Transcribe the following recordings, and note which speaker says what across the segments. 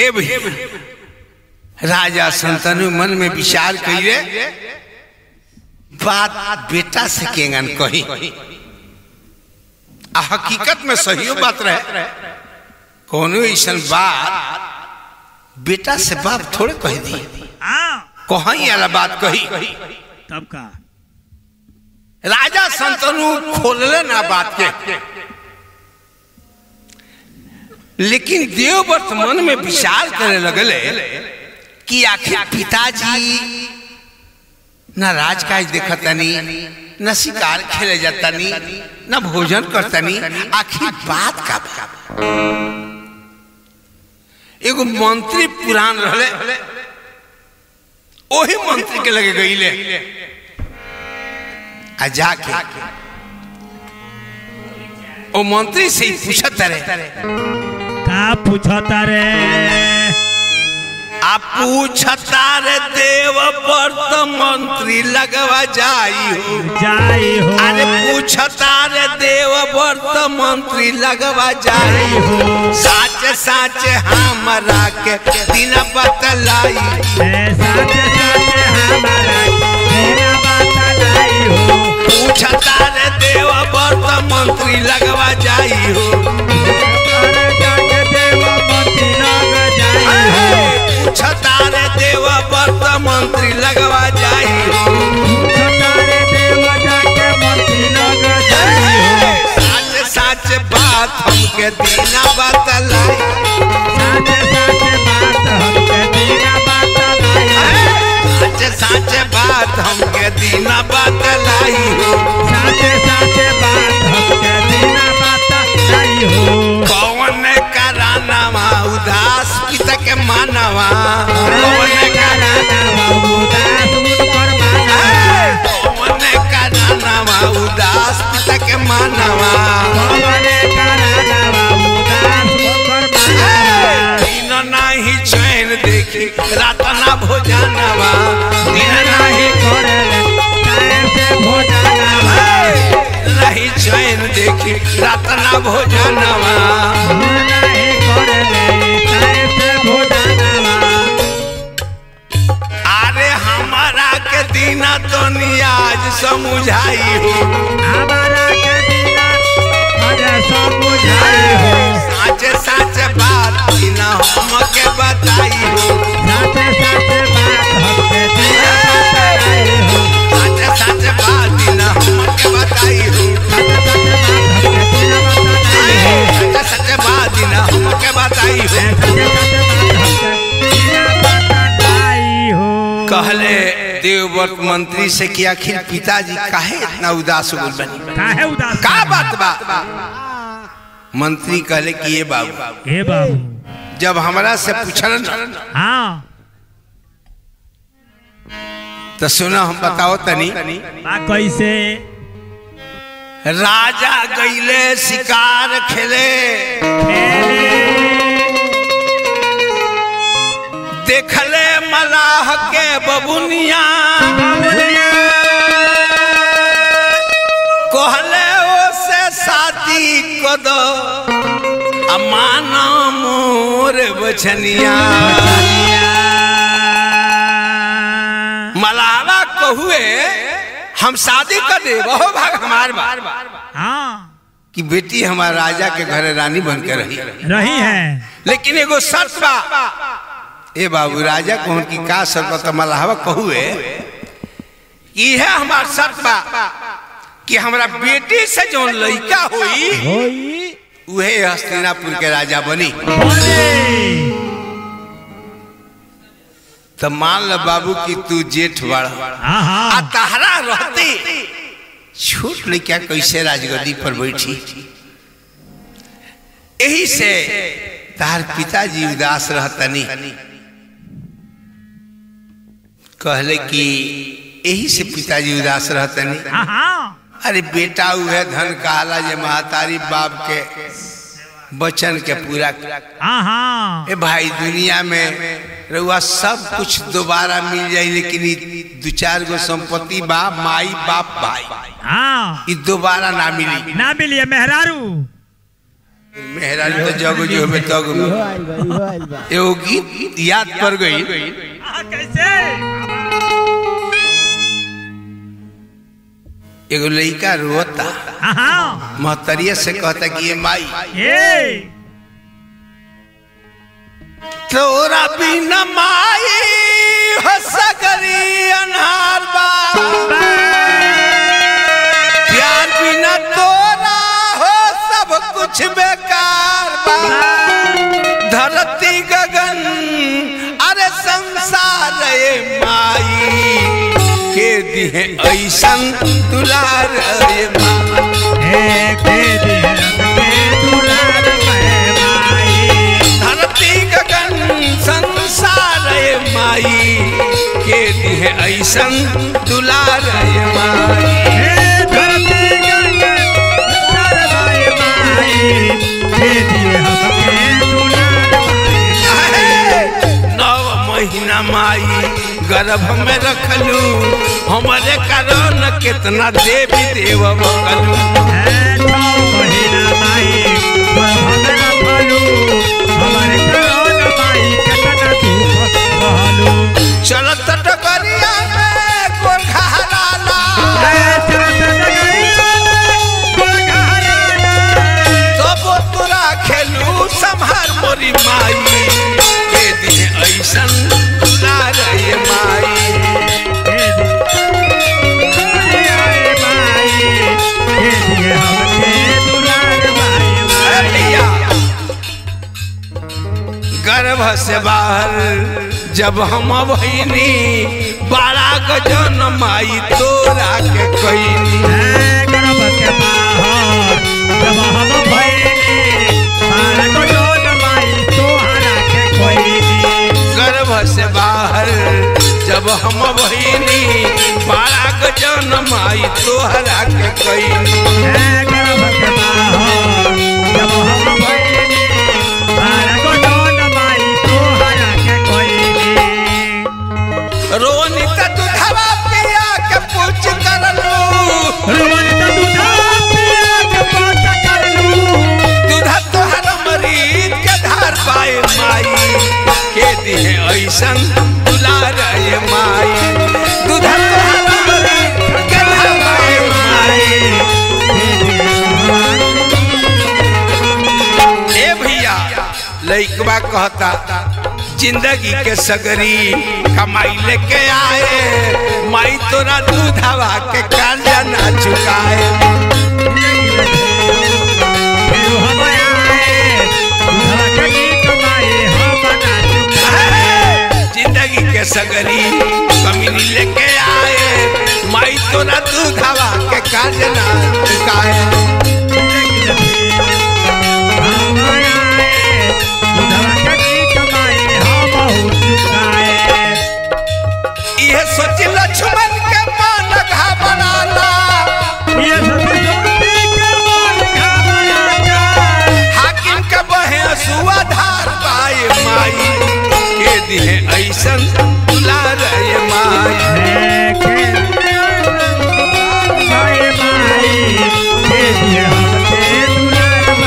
Speaker 1: ए भी राजा संतनु मन में विचार कइले बात बेटा से केंगन कही आ हकीकत में सही बात रहे कोनो ऐसा बात बेटा से बाप थोड़े कह दी कहीं वाला बात कही
Speaker 2: तब का
Speaker 1: राजा संतनु खोलले ना बात के लेकिन देवव्रत मन में विचार करे लगले कि आखिर पिताजी न राजकाज देखतनी न शिकार खेले जातनी न भोजन करतनी आखिर बात का एगो मंत्री पुरान रहले वही मंत्री के लगे गईले आ जाके ओ मंत्री से ही पूछत रहे
Speaker 2: का पूछता रे
Speaker 1: आप पूछता रे देवव्रत मंत्री लगवा जाई हो अरे पूछता रे देवव्रत मंत्री लगवा जाई हो साच साच हमरा के दिन बतलाई
Speaker 2: साच साच हमरा दिन बतलाई हो
Speaker 1: पूछता रे देवव्रत मंत्री लगवा जाई हो पूछता रे देवव्रत मंत्री लगवा जाई हो साच साच बात हमके दीना बतलाई साच साच बात हमके दीना बतलाई हो कौन करानावा उदास पिता के मानवा कौन करानावा उदास पिता के मानवा दिन नहीं चैन देखी रात ना भोजनवा दिन नहीं नहीं चैन देखी रात ना भोजनवा अरे हमारा के दीना तो नियाज समझाई हो
Speaker 2: हमारा के दीना समझाई हो
Speaker 1: साच साच बात दीना हमके बताई हो
Speaker 2: साच साच बात हमके बताई हो
Speaker 1: साच साच बात दीना हमके बताई हो कहले देवव्रत मंत्री से कि आखिर पिताजी काहे इतना उदास हो बनी
Speaker 2: काहे उदास
Speaker 1: का बात बा मंत्री कहले कि ये बाबू जब हमरा से पूछल
Speaker 2: हाँ
Speaker 1: तो सुना हम बताओ तनी
Speaker 2: कैसे
Speaker 1: राजा गईले शिकार खेले देखले मलाह के बबुनिया कहले ओसे शादी कद अमाना मोर बछनिया मलावा कहुए हम शादी कर दे बहु भाग हमार बार
Speaker 2: हाँ
Speaker 1: कि बेटी हमारे राजा के घर रानी बन के
Speaker 2: रही है
Speaker 1: लेकिन एगो शर्त बा ए बाबू राजा कौन की का शर्त मलावा कहुए यह हमार शर्त बा कि हमरा बेटी से जो लड़का हुई उहे हस्तिनापुर के राजा बनी तो मान ल बाबू कि तू जेठ बड़ा तहरा रहते छोट लड़का कैसे राजगद्दी पर बैठी यही से तार पिताजी उदास रहतनी कहले कि यही से पिताजी उदास रहतनी अरे बेटा हुए धन कहला जे महतारी बाप के बचन के पूरा ए भाई दुनिया में रउआ सब कुछ दोबारा मिल जाए लेकिन दो चार गो संपत्ति बाप माई बाप भाई
Speaker 2: हाँ
Speaker 1: दोबारा ना मिली
Speaker 2: मेहरारू
Speaker 1: मेहरा तो जग जो में तग एगो गीत याद पड़ गई।
Speaker 3: कैसे
Speaker 1: एगो लड़का रोता महतरिया से कहता कि ये माई तोरा बिना माई हो सगरी अनहार बा, प्यार बिना तोरा हो सब कुछ बेकार बा, धरती गगन अरे संसार ए माई के दिहे ऐसन दुलार ए माई
Speaker 3: के दिहे दुलार ए माई,
Speaker 1: धरती गगन संसार ए माई के दिहे ऐसन दुलार ए माई,
Speaker 3: धरती गगन संसार ए माई के दिहे हमके दुलार ए माई।
Speaker 1: 9 महीना माई गर्भ में रखलू, हमारे कारण कितना देवी देव बकलू,
Speaker 3: 9 महीना माई गर्भ में रखलू, हमारे कारण माई कितना दुख सहलू,
Speaker 1: चलत डगरिया में गोरघाराला,
Speaker 3: चलत डगरिया में गोरघाराला,
Speaker 1: तबो तोरा खेलू संभार मोरी माई के दिहे ऐसन दुलार ए माई, गर्भ से बाहर जब हम भईनी 12 गजन माई तोरा के कईनी,
Speaker 3: गर्भ से बाहर जब हम भईनी 12 गजन माई तोहरा के कईनी,
Speaker 1: गर्भ से बाहर जब हम भईनी 12 गजन माई तोहरा के कईनी,
Speaker 3: गर्भ से बाहर जब हम भईनी 12 गजन माई तोहरा के कईनी,
Speaker 1: रोनी त दूधवा पिया के पूछ करलू,
Speaker 3: रोनी त दूधवा पिया के पूछ करलू,
Speaker 1: दूधा तोहर मरीज के धार पाए माई के दिहे ऐसन दुलार ए माई, दूधा तोहर मरीज के धार पाए माई। ए भैया लइकवा कहता जिंदगी के सगरी कमाई लेके आए माई तोरा दूधवा के कर्जा ना चुकाए, जिंदगी के सगरी कमीनी लेके आए माई तोरा दूधवा के कर्जा ना चुकाए, ये सोच लक्ष्मण के मन घबराला, हाकिम के बहे सुआ धार पाए माई के दिहे ऐसन दुलार ए माई,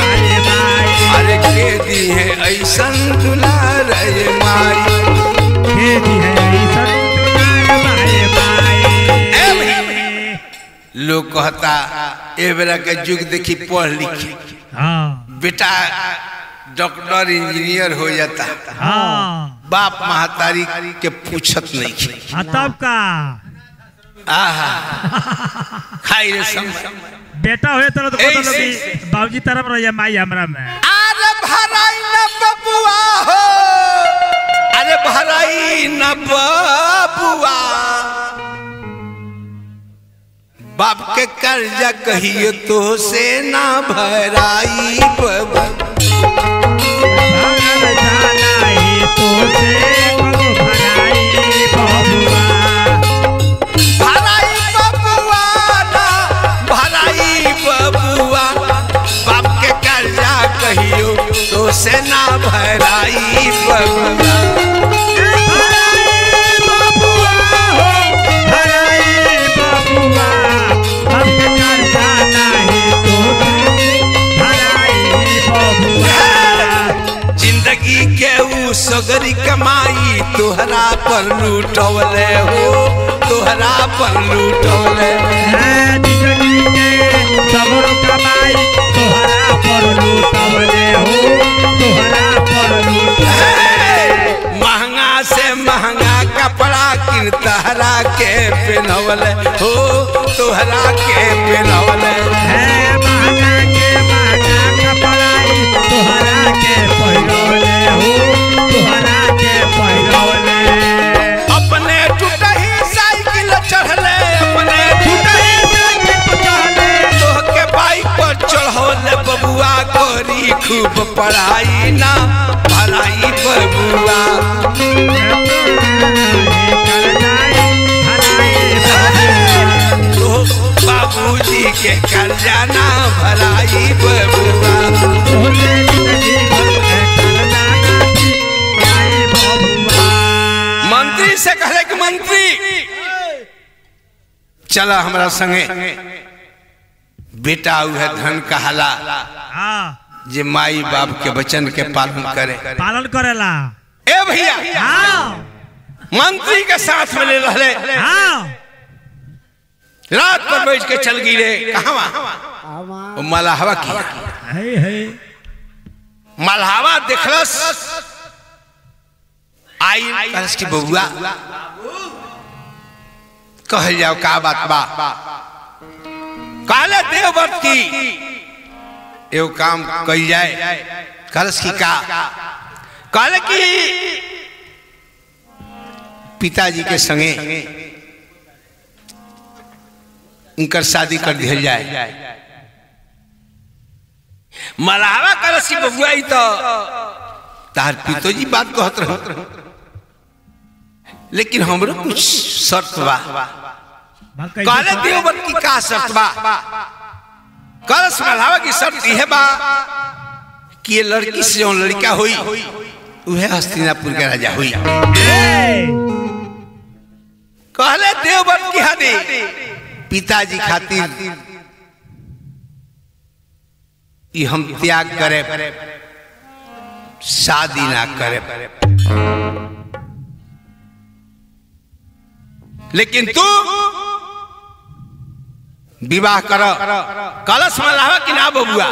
Speaker 1: अरे के दिहे ऐसन दुलार ए माई, लोग कहता ए बेरा के युग देखी पढ़ लिखी बेटा डॉक्टर इंजीनियर हो जाता, बाप महतारी के पूछत नहीं
Speaker 3: तब का
Speaker 1: आहा खाई रे समय
Speaker 3: बेटा हुए तो बाबूजी तरफ रहिए माई हमरा में,
Speaker 1: अरे भराई न बबुआ हो, अरे भराई न बबुआ, बाप के कर्जा कहिए तो से ना भराई बबुआ, भराई बबुआ ना भराई बबुआ, बाप के कर्जा कहियो तो से ना भराई बबुआ,
Speaker 3: बाप के कर्जा नहीं तो भराई बबुआ।
Speaker 1: सगरी कमाई तोहरा पर लूटवले हो, तोहरा पर लूटवले।
Speaker 3: जिंदगी के सगरो कमाई तोहरा पर लूटवले हो, तोहरा पर लूटवले।
Speaker 1: महंगा से महंगा कपड़ा किन तहरा के पहनवले हो, तोहरा के पहनवले।
Speaker 3: महंगा के महंगा कपड़ा तोहरा के पहिरवले हो, तोहरा के पहिरवले।
Speaker 1: अपने टूटही साइकिल चढ़ले, अपने टूटही साइकिल चढ़ले, तोह के बाइक पर चढ़ौले बबुआ करी खूब पढ़ाई ना भलाई बबुआ। तो बाबूजी के कर्जा ना भलाई बबुआ। मंत्री से कहले कि मंत्री चला हमरा संगे, बेटा है धन कहला जे माई बाप के वचन के पालन करे,
Speaker 3: पालन करेला।
Speaker 1: ए भैया मंत्री के साथ में ले रहले, रात पर बैठ के चल गई रे कहवा मलहवा की। मलहवा देखलस आई कहलस की बबुआ कह जाओ का बात बा। कहले देवव्रत की एगो काम कही जाए। कहलस की का? कहले कि पिताजी के संगे इनकर शादी कर दिया जाए। मलहवा कहलस की बबुआ तो तार पिताजी बात कहत रह, लेकिन हमरो कुछ शर्त बा। कहले देवव्रत की का शर्त बा? कहलस मलहवा की शर्त यह बा कि ये लड़की से जो लड़का हुई वह हस्तिनापुर के राजा हुई। कहले देवव्रत की हदी पिताजी खातिर ये हम त्याग करे, शादी ना करे, लेकिन तू विवाह कर। कलश मलहवा कि ना बबुआ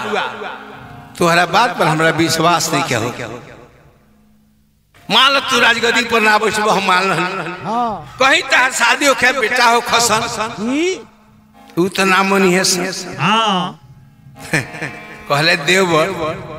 Speaker 1: तोहरा बात पर हमरा विश्वास नहीं क्या हो। मान लो तू राजगद्दी पर ना बैठबो, हम मान रहे कहीं तहार शादी हो के बेटा हो खसन उ तो ना मनी है। कहले देवव्रत